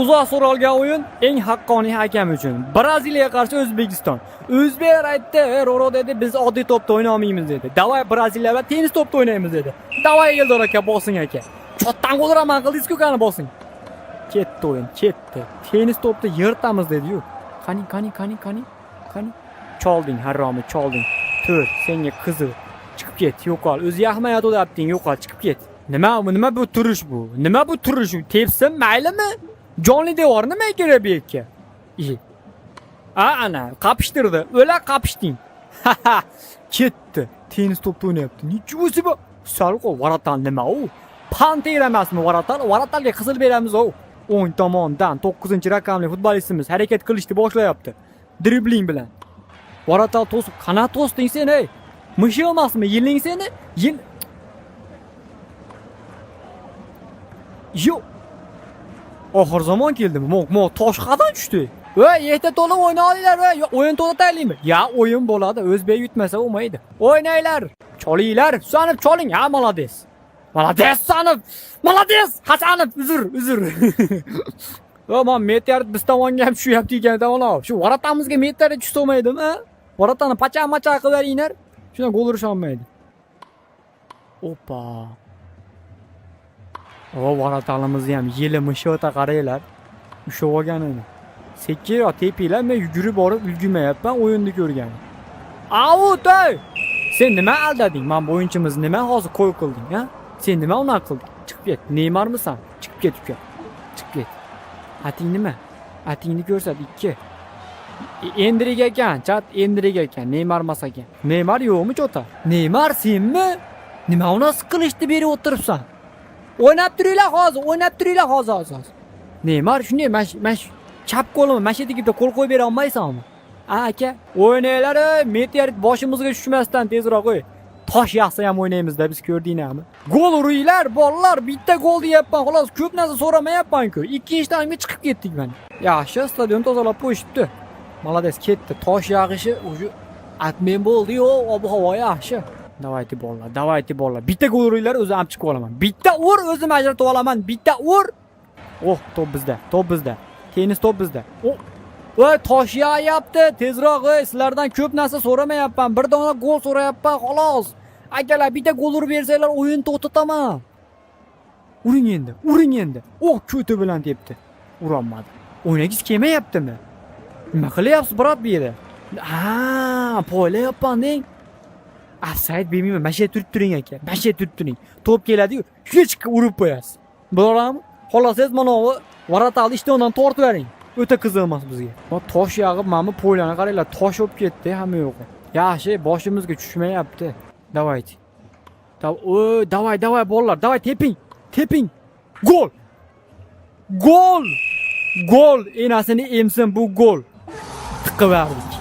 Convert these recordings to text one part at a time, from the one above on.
Uzoq so'ralgan o'yin eng haqqoniy hakam uchun. Braziliyaga qarshi O'zbekiston. O'zbeklar aytdi, "Roro" dedi, "Biz oddiy to'pda o'ynay olmaymiz" dedi. "Davay Braziliya bilan tennis to'pda o'ynaymiz" dedi. "Davay Eldor aka, bosing aka. Chotdan qo'ldiraman qildingiz-ku, qani bosing." Ketdi o'yin, ketdi. Tennis to'pda yirtamiz dedi-yu. Qani. Cholding, Harromi, cholding. Tur, senga qiziq. Chiqib ket, yo'qol. O'zi yaxmayat o'dabding, yo'qol, chiqib ket. Nima bu turish bu? Nima bu turish? Tepsin, maylimi? Jonli devor nima kerak bu yerga? Ana, qapishtirdi. O'la qapishding. Ketdi. Tennis to'pda o'ynayapti. Nicho'si bu? Salqo Varatan nima u? Pantera emasmi Varatan? Varatalga qizil beramiz u. O'ng tomondan 9-raqamli futbolistimiz harakat qilishni boshlayapti. Dribling bilan. Varatal to'sib, qanot to'sding sen, ey? Mushi emasmi? Yiling seni? Yil. Yo. Oxir zamon keldimi? Mo tosh qadan tushdi. Yerda to'liq o'yna olinglar va o'yin to'xtataylikmi? Ya, o'yin bo'ladi. O'zbek yutmasa bo'lmaydi. O'ynanglar. Cholinglar, Husanov choling. Ha, молодец. Молодец, Husanov. Молодец. Hasanov, uzr. Men meteorit biz tomonga ham tushyapti ekan, ona. Shu Varatamizga meteorit tushsa bo'lmaydimi? Varatani pacha-macha qilib beringlar. Shundan gol urisha olmaydi. Opa. Varatanimizni ham yelimishi o'ta qaranglar. Ushab olganini. Sekkiroq tepinglar, men yugurib borib ulgurmayapman, o'yinni ko'rgan. Out! Sen nima aldading? Men bu o'yinchimiz nima hozir qo'y qilding, ha? Sen nima unaqa qilding? Chiqib ket. Neymarmisan? Chiqib ket uka. Chiqib ket. Ating nima? Atingni ko'rsat 2. Endrik ekan, chat Endrik ekan, Neymar emas ekan. Neymar yo'qmi chota? Neymar senmi? Nima unaqa qilishni berib o'tiribsan? O'ynab turinglar hozir. Neymar shunday men chap qo'lim, mashinaga qo'l qo'yib bera olmaysanmi? Aka, o'ynanglar, meteorit boshimizga tushmasdan tezroq qo'y. Tosh yaqsa ham o'ynaymiz-da, biz ko'rdinglarmi? Gol uringlar, bolalar, bitta gol deyapman, xolos ko'p narsa so'ramayapman-ku. Ikkinchi taymga chiqib ketdik mana. Yaxshi, stadion tozalab qo'yishibdi. Молодец, ketdi. Tosh yog'ishi o'sha atmen bo'ldi-yu, ob-havo yaxshi. Davaydi bolalar. Bitta gol uringlar, o'zim ham chiqib olaman. Bitta ur, o'zim ajratib olaman. Bitta ur. To'p bizda. Tennis to'p bizda. Voy, tosh yog'yapti. Tezroq, sizlardan ko'p narsa so'ramayapman. Bir dona gol so'rayapman, xolos. Akalar, bitta gol urib bersanglar, o'yin to'xtataman. Uring endi. Ko'ti bilan tepdi. Urolmadi. O'ynagingiz kelmayaptimi? Nima qilyapsiz, brat, bu yerda? Poylayapman deng. Offside bermayman. Masha turib turing aka. To'p keladi-yu, shunga chiqib urib qo'yasiz. Bilarammi? Xolos, siz mana bu Varatalni ishtondan tortib bering. O'ta qiziq emas bizga. Tosh yog'ib, mana bu poylarni qaranglar, tosh olib ketdi, hamma yo'qi. Yaxshi, boshimizga tushmayapti. Davaydi. Davay bolalar, davay teping. Gol. Enasini emsin bu gol. Tiqib verdik.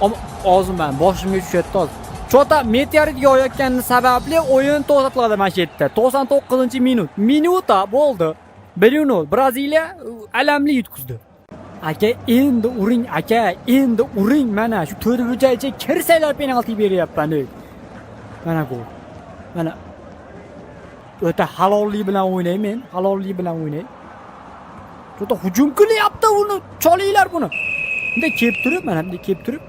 Ammo hozir men boshimga tushyapti hozir. Chota meteorit yog'ayotgani sababli o'yin to'xtatiladi mana shu yerda. 99-minut. Minuta bo'ldi. 1-0. Braziliya alamli yutqizdi. Aka, endi uring, mana shu to'rtburchakcha kirsanglar penalti beryapman. Mana gol. Mana o'ta halollik bilan o'ynayman. Chota hujum qilyapti uni. Cholinglar buni. Bunday kelib turib,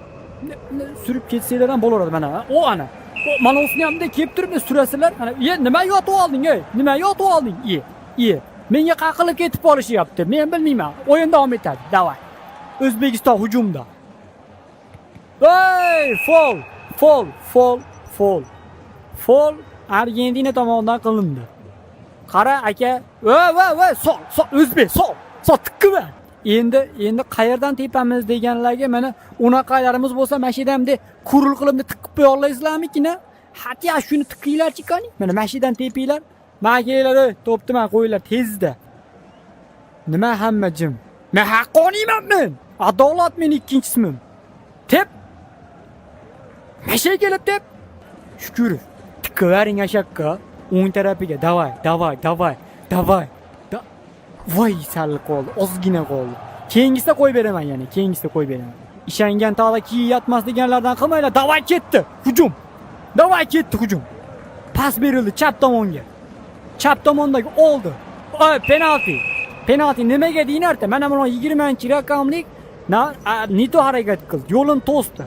surib ketsanglar ham bo'laveradi mana. Ana. Mana o'sini ham bunday kelib turib surasizlar. Mana, nima yotib olding, Menga qaqilib ketib qolishyapti. Men bilmayman. O'yin davom etadi. Davay. O'zbekiston hujumda. Foul. Argentina tomonidan qilindi. Qara aka. Sol. O'zbek, sol. Tiqib. Endi qayerdan tepamiz deganlarga mana unaqalarimiz bo'lsa, mashidamda kurul qilib tiqib qo'ya olaysizlarmi-kina? Hatya shuni tiqinglar chiqani. Mana mashidan tepinglar. Men kelinglar, to'pni men qo'yinglar tezda. Nima hamma jim? Men haqqoniyman. Adolat men ikkinchisman. Tep. Masha kelib tep. Shukurov. Tiqavering ashaqqa. O'ng tarafiga. Davay. Voy, sal qoldi. Ozgina qoldi. Keyingisida qo'yib beraman yana. Ishongan tog'da kiyi yotmas deganlardan qilmanglar. Davay ketdi. Hujum. Pas berildi chap tomonga. Chap tomondagi oldi. Penalti. Penalti nimaga deyinardi? Mana buni 20 raqamlik Nito harakat qildi. Yo'lini to'sdi.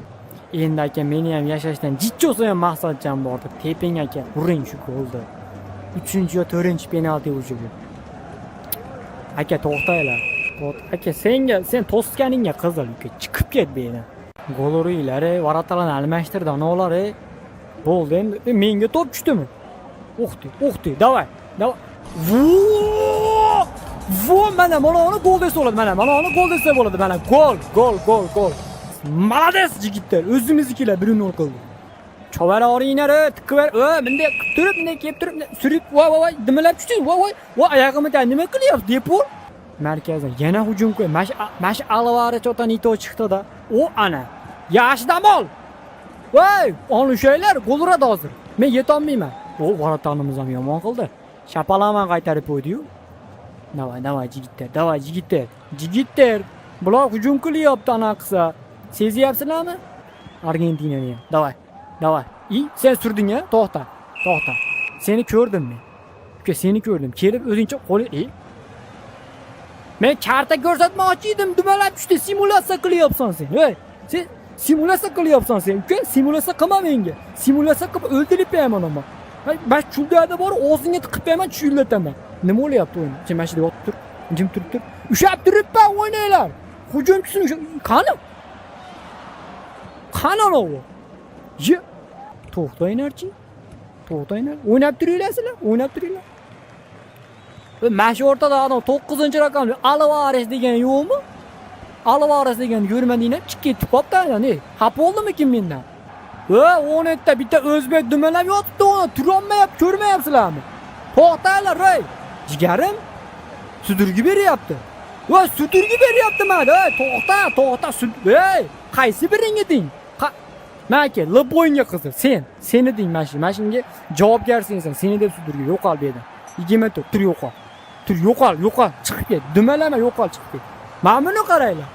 Endi aka meni ham yashashdan jichcho'sa ham maqsadchan bordi. Teping aka, uring shu golni. 3-yo 4-chi penalti ujubi. Aka to'xtanglar. Aka sen to'sganingga qizil uka chiqib ket bu yerdan. Gol uringlar, varatalarni almashtirdi anolar. Bo'ldi endi. Menga to'p tushdimi? O'xti, davay. Vo, mana uni gol desa bo'ladi. Mana uni gol desa bo'ladi. Mana gol. Malades yigitlar, o'zimiznikilar 1-0 qildi. Chovara oringlar, tiqib ver. Bunday qilib turib, bunday kelib turib, surib, voy, dimlab tushdingiz. Voy, oyog'imni nima qilyapsiz? Depol. Markazdan yana hujum qo'y. Mash Alvaro chota Nito chiqdi-da. O ana. Yaxshidan ol. Voy, olishaylar, gol uradi hozir. Men yetolmayman. O varatanimiz ham yomon qildi. Shapalaman qaytarib qo'ydi-yu. Davay yigitlar. Bular hujum qilyapti ana qilsa. Sezyapsizlarmi? Argentinani ham. Davay. Sen surding-a? To'xta. Seni ko'rdim men. Uka, seni ko'rdim. Kelib o'zingcha qo'li. Men karta ko'rsatmoqchi edim, dumalab tushdi. Simulyatsiya qilyapsan sen. Sen simulyatsiya qilyapsan sen. Uka, simulyatsiya qilma menga. Simulyatsiya qilib o'ldirib qo'yaman ama. Ben şuldayda bor, o'zingga tiqib qo'yaman, tushirlataman. Nima bo'lyapti o'yin? Sen mana shu yerda o'tirib tur. Jim turib tur. Ushab turibman o'ynaylar. Hujumchisini qani? Qani o? Ye. To'xtanglarchi. O'ynab turinglar. Mana shu o'rtada adam 9-raqamli Alvarez degan yo'qmi? Alvarez degan ko'rmadinglar, chiqib ketib qopti-da. Xap bo'ldimikin mendan? 10 ta bitta o'zbek dumalab yotibdi, uni turolmayapti, ko'rmayapsizlarmi? To'xtanglar, ey. Jigarim sudurgi beryapti. Sudurgi beryapti mana. To'xta. Ey, qaysi biring eding? Maka, Loboyga qizil. Seni deng mashinga javobgarsan sen. Seni deb sudurgi yo'qol bu yerdan. 20 tur yo'qol. Chiqib ket. Dumalama yo'qol chiqib ket. Mana buni qaranglar.